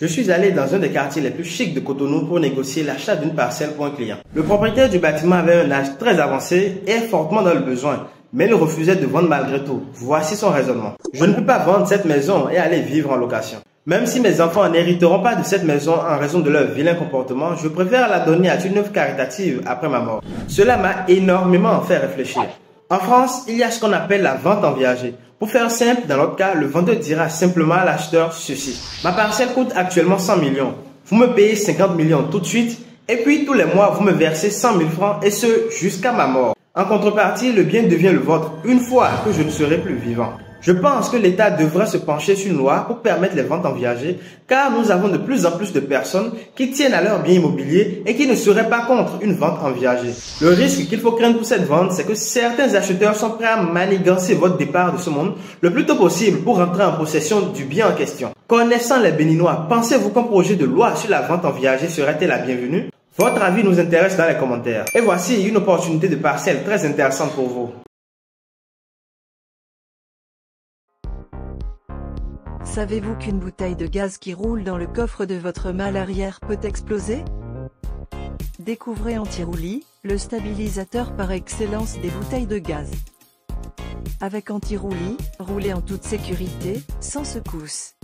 Je suis allé dans un des quartiers les plus chics de Cotonou pour négocier l'achat d'une parcelle pour un client. Le propriétaire du bâtiment avait un âge très avancé et est fortement dans le besoin, mais il refusait de vendre malgré tout. Voici son raisonnement. Je ne peux pas vendre cette maison et aller vivre en location. Même si mes enfants n'hériteront pas de cette maison en raison de leur vilain comportement, je préfère la donner à une œuvre caritative après ma mort. Cela m'a énormément fait réfléchir. En France, il y a ce qu'on appelle la vente en viager. Pour faire simple, dans notre cas, le vendeur dira simplement à l'acheteur ceci. Ma parcelle coûte actuellement 100 millions. Vous me payez 50 millions tout de suite et puis tous les mois, vous me versez 100 000 francs et ce, jusqu'à ma mort. En contrepartie, le bien devient le vôtre une fois que je ne serai plus vivant. Je pense que l'État devrait se pencher sur une loi pour permettre les ventes en viager, car nous avons de plus en plus de personnes qui tiennent à leurs biens immobiliers et qui ne seraient pas contre une vente en viager. Le risque qu'il faut craindre pour cette vente, c'est que certains acheteurs sont prêts à manigancer votre départ de ce monde le plus tôt possible pour rentrer en possession du bien en question. Connaissant les Béninois, pensez-vous qu'un projet de loi sur la vente en viager serait-il la bienvenue? Votre avis nous intéresse dans les commentaires. Et voici une opportunité de parcelle très intéressante pour vous. Savez-vous qu'une bouteille de gaz qui roule dans le coffre de votre malle arrière peut exploser? Découvrez Anti-Roulis, le stabilisateur par excellence des bouteilles de gaz. Avec Anti-Roulis, roulez en toute sécurité, sans secousse.